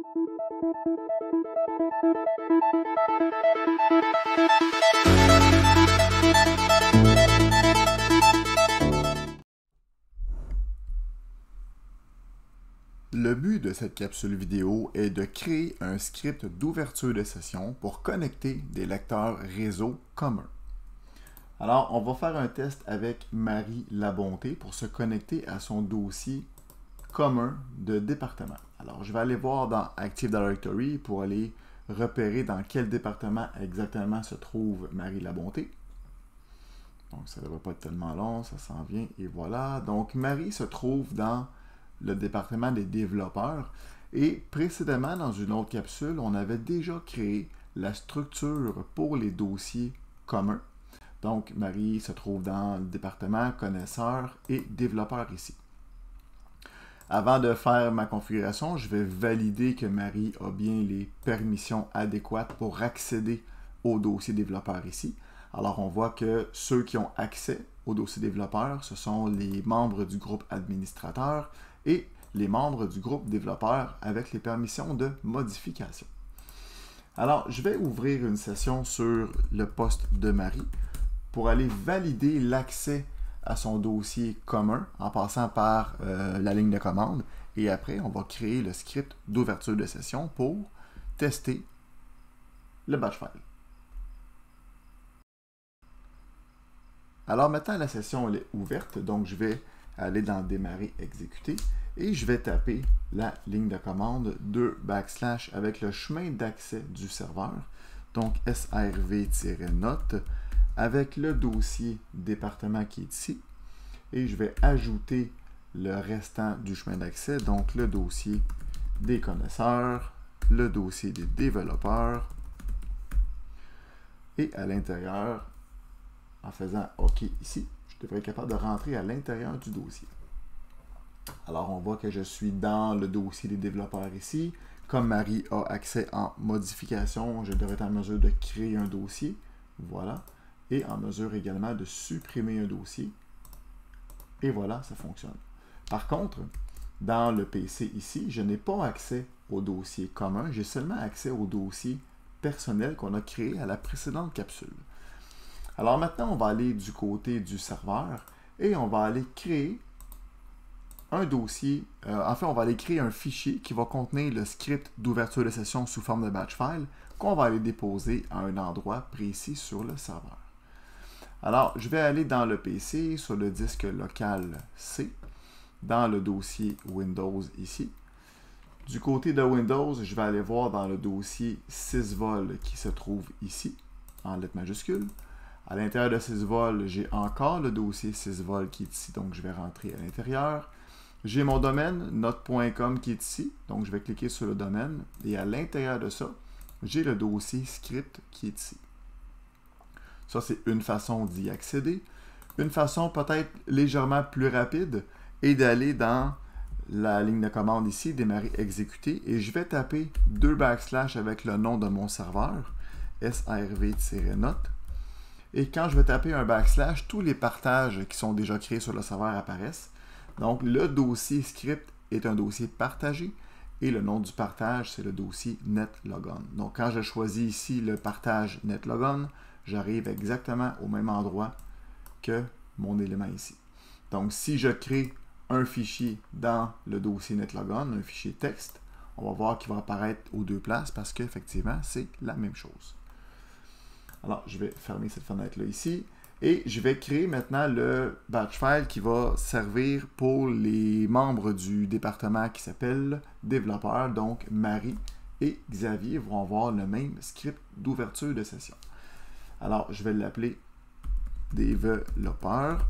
Le but de cette capsule vidéo est de créer un script d'ouverture de session pour connecter des lecteurs réseau communs. Alors, on va faire un test avec Marie Labonté pour se connecter à son dossier commun de département. Alors, je vais aller voir dans Active Directory pour aller repérer dans quel département exactement se trouve Marie Labonté. Donc, ça ne devrait pas être tellement long, ça s'en vient, et voilà. Donc, Marie se trouve dans le département des développeurs. Et précédemment, dans une autre capsule, on avait déjà créé la structure pour les dossiers communs. Donc, Marie se trouve dans le département connaisseurs et développeurs ici. Avant de faire ma configuration, je vais valider que Marie a bien les permissions adéquates pour accéder au dossier développeur ici. Alors, on voit que ceux qui ont accès au dossier développeur, ce sont les membres du groupe administrateur et les membres du groupe développeur avec les permissions de modification. Alors, je vais ouvrir une session sur le poste de Marie pour aller valider l'accès à son dossier commun en passant par la ligne de commande. Et après, on va créer le script d'ouverture de session pour tester le batch file. Alors maintenant, la session elle est ouverte, donc je vais aller dans Démarrer, Exécuter, et je vais taper la ligne de commande 2 / avec le chemin d'accès du serveur, donc srv-note, avec le dossier département qui est ici, et je vais ajouter le restant du chemin d'accès, donc le dossier des connaisseurs, le dossier des développeurs, et à l'intérieur, en faisant OK ici, je devrais être capable de rentrer à l'intérieur du dossier. Alors, on voit que je suis dans le dossier des développeurs ici. Comme Marie a accès en modification, je devrais être en mesure de créer un dossier. Voilà. Et en mesure également de supprimer un dossier. Et voilà, ça fonctionne. Par contre, dans le PC ici, je n'ai pas accès au dossier commun. J'ai seulement accès au dossier personnel qu'on a créé à la précédente capsule. Alors maintenant, on va aller du côté du serveur et on va aller créer un dossier, enfin on va aller créer un fichier qui va contenir le script d'ouverture de session sous forme de batch file qu'on va aller déposer à un endroit précis sur le serveur. Alors, je vais aller dans le PC, sur le disque local C, dans le dossier Windows ici. Du côté de Windows, je vais aller voir dans le dossier sysvol qui se trouve ici, en lettres majuscules. À l'intérieur de sysvol, j'ai encore le dossier sysvol qui est ici, donc je vais rentrer à l'intérieur. J'ai mon domaine, note.com qui est ici, donc je vais cliquer sur le domaine, et à l'intérieur de ça, j'ai le dossier script qui est ici. Ça, c'est une façon d'y accéder. Une façon peut-être légèrement plus rapide est d'aller dans la ligne de commande ici, démarrer, exécuter, et je vais taper 2 / avec le nom de mon serveur, srv-note. Et quand je vais taper un /, tous les partages qui sont déjà créés sur le serveur apparaissent. Donc, le dossier script est un dossier partagé et le nom du partage, c'est le dossier netlogon. Donc, quand je choisis ici le partage netlogon, j'arrive exactement au même endroit que mon élément ici. Donc, si je crée un fichier dans le dossier netlogon, un fichier texte, on va voir qu'il va apparaître aux deux places parce qu'effectivement, c'est la même chose. Alors, je vais fermer cette fenêtre-là ici. Et je vais créer maintenant le batch file qui va servir pour les membres du département qui s'appelle développeur. Donc, Marie et Xavier vont avoir le même script d'ouverture de session. Alors, je vais l'appeler développeur.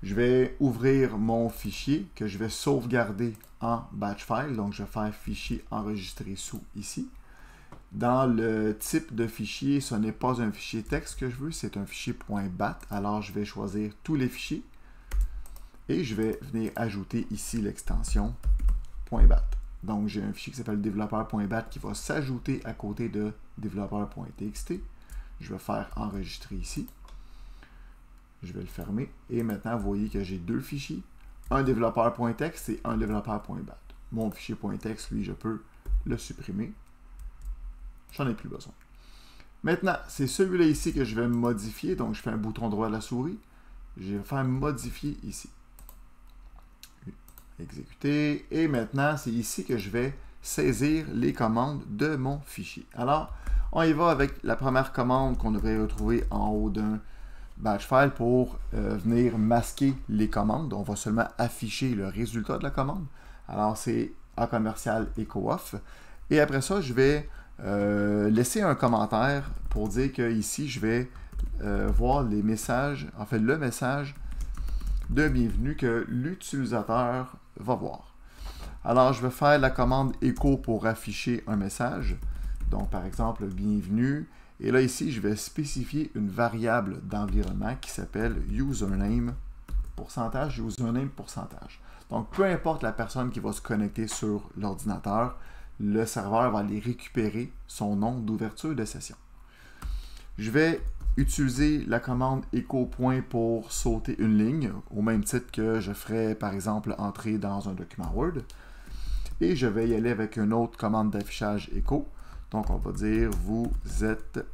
Je vais ouvrir mon fichier que je vais sauvegarder en batch file. Donc, je vais faire fichier enregistré sous ici. Dans le type de fichier, ce n'est pas un fichier texte que je veux, c'est un fichier .bat. Alors, je vais choisir tous les fichiers et je vais venir ajouter ici l'extension .bat. Donc, j'ai un fichier qui s'appelle développeur.bat qui va s'ajouter à côté de développeur.txt. Je vais faire enregistrer ici. Je vais le fermer. Et maintenant, vous voyez que j'ai deux fichiers, un développeur.txt et un développeur.bat. mon fichier .txt, lui, je peux le supprimer. J'en ai plus besoin. Maintenant, c'est celui-là ici que je vais modifier. Donc, je fais un bouton droit de la souris. Je vais faire modifier ici. Exécuter. Et maintenant, c'est ici que je vais saisir les commandes de mon fichier. Alors, on y va avec la première commande qu'on devrait retrouver en haut d'un batch file pour venir masquer les commandes. On va seulement afficher le résultat de la commande. Alors, c'est A commercial echo off. Et après ça, je vais laisser un commentaire pour dire que ici, je vais voir les messages, en fait, le message de bienvenue que l'utilisateur va voir. Alors, je vais faire la commande echo pour afficher un message. Donc, par exemple, bienvenue. Et là, ici, je vais spécifier une variable d'environnement qui s'appelle username pourcentage, username pourcentage. Donc, peu importe la personne qui va se connecter sur l'ordinateur, le serveur va aller récupérer son nom d'ouverture de session. Je vais utiliser la commande echo point pour sauter une ligne, au même titre que je ferais, par exemple, entrer dans un document Word. Et je vais y aller avec une autre commande d'affichage echo. Donc, on va dire, vous êtes...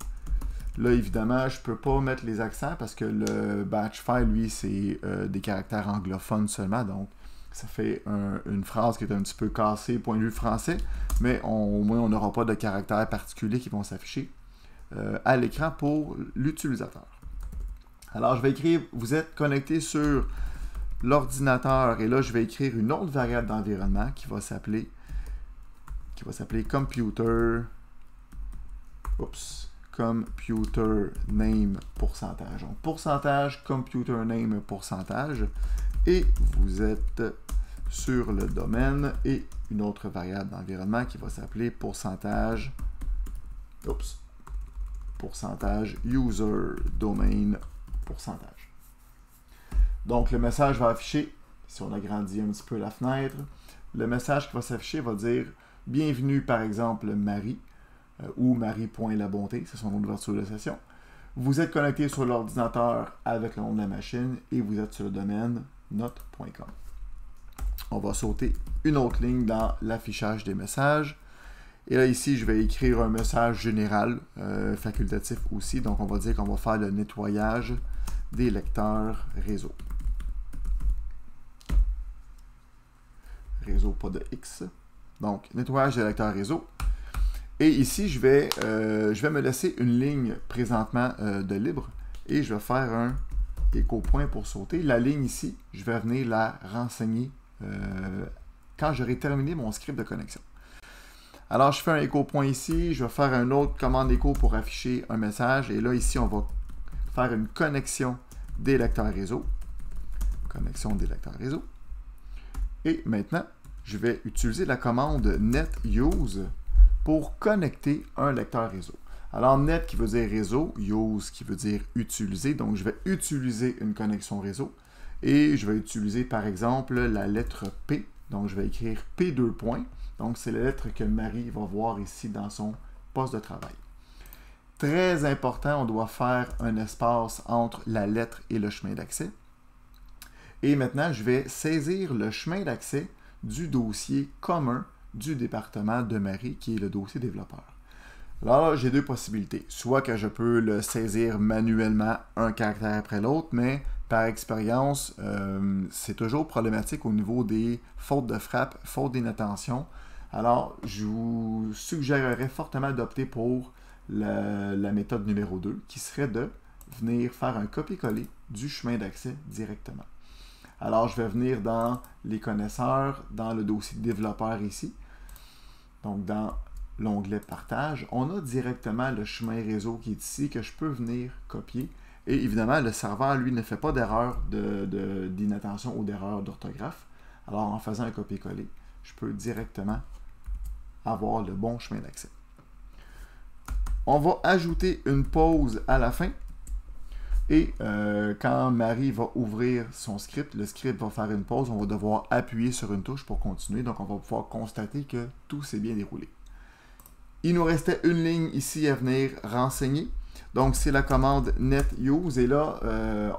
Là, évidemment, je ne peux pas mettre les accents parce que le batch file, lui, c'est des caractères anglophones seulement. Donc, ça fait une phrase qui est un petit peu cassée, point de vue français. Mais au moins, on n'aura pas de caractères particuliers qui vont s'afficher à l'écran pour l'utilisateur. Alors, je vais écrire, vous êtes connecté sur l'ordinateur. Et là, je vais écrire une autre variable d'environnement qui va s'appeler computer... computer name pourcentage. Donc, pourcentage, computer name pourcentage. Et vous êtes sur le domaine et une autre variable d'environnement qui va s'appeler pourcentage, pourcentage user domain pourcentage. Donc, le message va afficher, si on agrandit un petit peu la fenêtre, le message qui va s'afficher va dire bienvenue, par exemple, Marie. Ou Marie.labonté, c'est son nom d'ouverture de session. Vous êtes connecté sur l'ordinateur avec le nom de la machine et vous êtes sur le domaine note.com. On va sauter une autre ligne dans l'affichage des messages. Et là, ici, je vais écrire un message général, facultatif aussi. Donc, on va dire qu'on va faire le nettoyage des lecteurs réseau. Réseau, pas de X. Donc, nettoyage des lecteurs réseau. Et ici, je vais me laisser une ligne présentement de libre et je vais faire un écho point pour sauter. La ligne ici, je vais venir la renseigner quand j'aurai terminé mon script de connexion. Alors, je fais un écho point ici, je vais faire une autre commande écho pour afficher un message. Et là, ici, on va faire une connexion des lecteurs réseau. Connexion des lecteurs réseau. Et maintenant, je vais utiliser la commande netUse pour connecter un lecteur réseau. Alors, net qui veut dire réseau, use qui veut dire utiliser. Donc, je vais utiliser une connexion réseau et je vais utiliser, par exemple, la lettre P. Donc, je vais écrire P2 points. Donc, c'est la lettre que Marie va voir ici dans son poste de travail. Très important, on doit faire un espace entre la lettre et le chemin d'accès. Et maintenant, je vais saisir le chemin d'accès du dossier commun du département de Marie, qui est le dossier développeur. Alors, j'ai deux possibilités. Soit que je peux le saisir manuellement, un caractère après l'autre, mais par expérience, c'est toujours problématique au niveau des fautes de frappe, fautes d'inattention. Alors, je vous suggérerais fortement d'opter pour la méthode numéro 2, qui serait de venir faire un copier-coller du chemin d'accès directement. Alors, je vais venir dans les connaisseurs, dans le dossier développeur ici. Donc, dans l'onglet Partage, on a directement le chemin réseau qui est ici que je peux venir copier. Et évidemment, le serveur, lui, ne fait pas d'erreur d'inattention ou d'erreur d'orthographe. Alors, en faisant un copier-coller, je peux directement avoir le bon chemin d'accès. On va ajouter une pause à la fin. Et quand Marie va ouvrir son script, le script va faire une pause. On va devoir appuyer sur une touche pour continuer. Donc, on va pouvoir constater que tout s'est bien déroulé. Il nous restait une ligne ici à venir renseigner. Donc, c'est la commande netUse. Et là,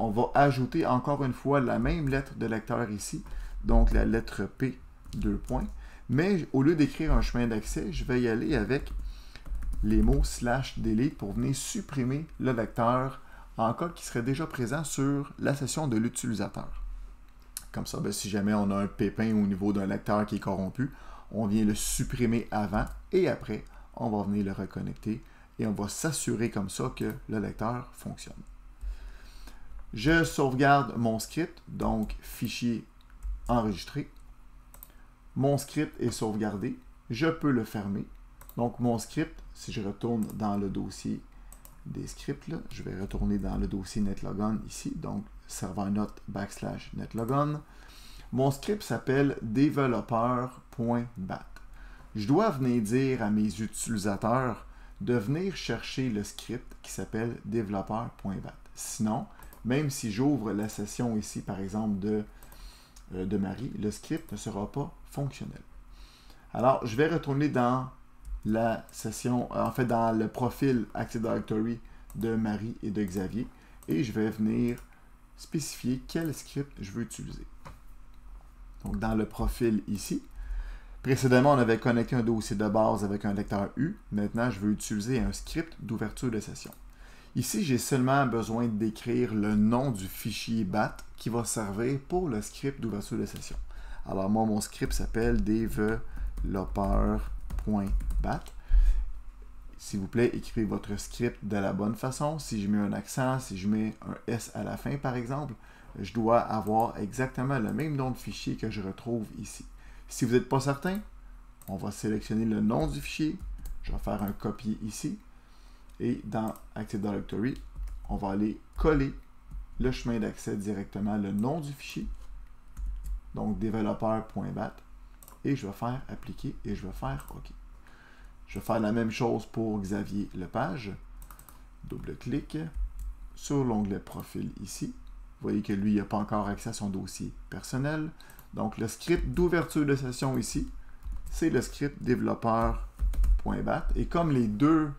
on va ajouter encore une fois la même lettre de lecteur ici. Donc, la lettre P, 2 points. Mais au lieu d'écrire un chemin d'accès, je vais y aller avec les mots /delete pour venir supprimer le lecteur en cas qu'il serait déjà présent sur la session de l'utilisateur. Comme ça, si jamais on a un pépin au niveau d'un lecteur qui est corrompu, on vient le supprimer avant et après, on va venir le reconnecter et on va s'assurer comme ça que le lecteur fonctionne. Je sauvegarde mon script, donc fichier enregistré. Mon script est sauvegardé. Je peux le fermer. Donc mon script, si je retourne dans le dossier des scripts, là, je vais retourner dans le dossier netlogon ici, donc serveur note /netlogon. Mon script s'appelle developer.bat. Je dois venir dire à mes utilisateurs de venir chercher le script qui s'appelle developer.bat. Sinon, même si j'ouvre la session ici, par exemple, de Marie, le script ne sera pas fonctionnel. Alors, je vais retourner dans la session, en fait, dans le profil Active Directory de Marie et de Xavier, et je vais venir spécifier quel script je veux utiliser. Donc, dans le profil ici, précédemment, on avait connecté un dossier de base avec un lecteur U. Maintenant, je veux utiliser un script d'ouverture de session. Ici, j'ai seulement besoin d'écrire le nom du fichier BAT qui va servir pour le script d'ouverture de session. Alors, moi, mon script s'appelle developer.bat. S'il vous plaît, écrivez votre script de la bonne façon. Si je mets un accent, si je mets un S à la fin, par exemple, je dois avoir exactement le même nom de fichier que je retrouve ici. Si vous n'êtes pas certain, on va sélectionner le nom du fichier. Je vais faire un copier ici. Et dans Active Directory, on va aller coller le chemin d'accès directement, le nom du fichier. Donc, developer.bat. Et je vais faire appliquer et je vais faire OK. Je vais faire la même chose pour Xavier Lepage. Double-clic sur l'onglet profil ici. Vous voyez que lui, il n'a pas encore accès à son dossier personnel. Donc, le script d'ouverture de session ici, c'est le script developer.bat. Et comme les deux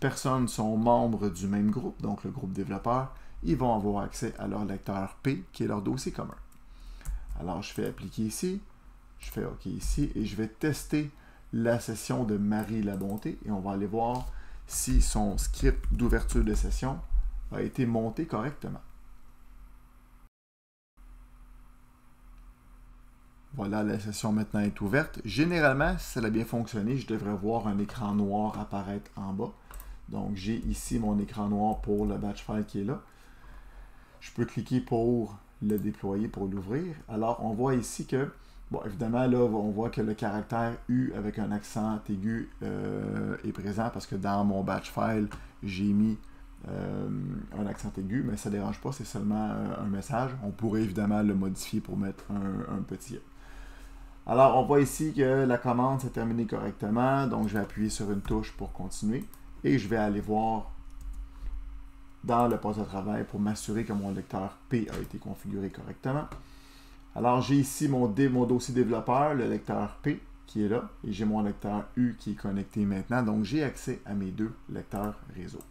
personnes sont membres du même groupe, donc le groupe développeur, ils vont avoir accès à leur lecteur P, qui est leur dossier commun. Alors, je fais appliquer ici, je fais OK ici, et je vais tester la session de Marie Labonté, et on va aller voir si son script d'ouverture de session a été monté correctement. Voilà, la session maintenant est ouverte. Généralement, si ça a bien fonctionné, je devrais voir un écran noir apparaître en bas. Donc, j'ai ici mon écran noir pour le batch file qui est là. Je peux cliquer pour le déployer, pour l'ouvrir. Alors, on voit ici que, bon, évidemment, là, on voit que le caractère U avec un accent aigu est présent parce que dans mon batch file, j'ai mis un accent aigu, mais ça ne dérange pas, c'est seulement un message. On pourrait évidemment le modifier pour mettre un petit. Alors, on voit ici que la commande s'est terminée correctement, donc je vais appuyer sur une touche pour continuer et je vais aller voir dans le poste de travail pour m'assurer que mon lecteur P a été configuré correctement. Alors, j'ai ici mon dossier développeur, le lecteur P qui est là, et j'ai mon lecteur U qui est connecté maintenant, donc j'ai accès à mes deux lecteurs réseau.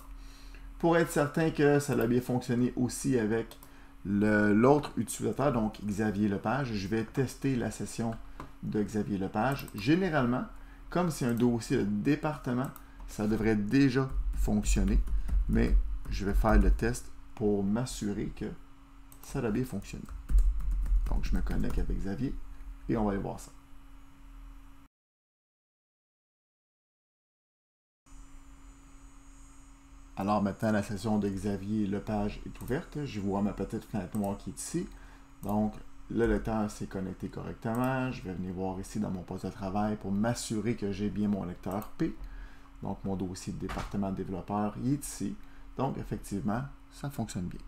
Pour être certain que ça a bien fonctionné aussi avec l'autre utilisateur, donc Xavier Lepage, je vais tester la session de Xavier Lepage. Généralement, comme c'est un dossier de département, ça devrait déjà fonctionner, mais je vais faire le test pour m'assurer que ça a bien fonctionné. Donc, je me connecte avec Xavier et on va aller voir ça. Alors maintenant, la session de Xavier Lepage est ouverte. Je vois ma petite fenêtre noire qui est ici. Donc, le lecteur s'est connecté correctement. Je vais venir voir ici dans mon poste de travail pour m'assurer que j'ai bien mon lecteur P. Donc, mon dossier de département développeur, il est ici. Donc, effectivement, ça fonctionne bien.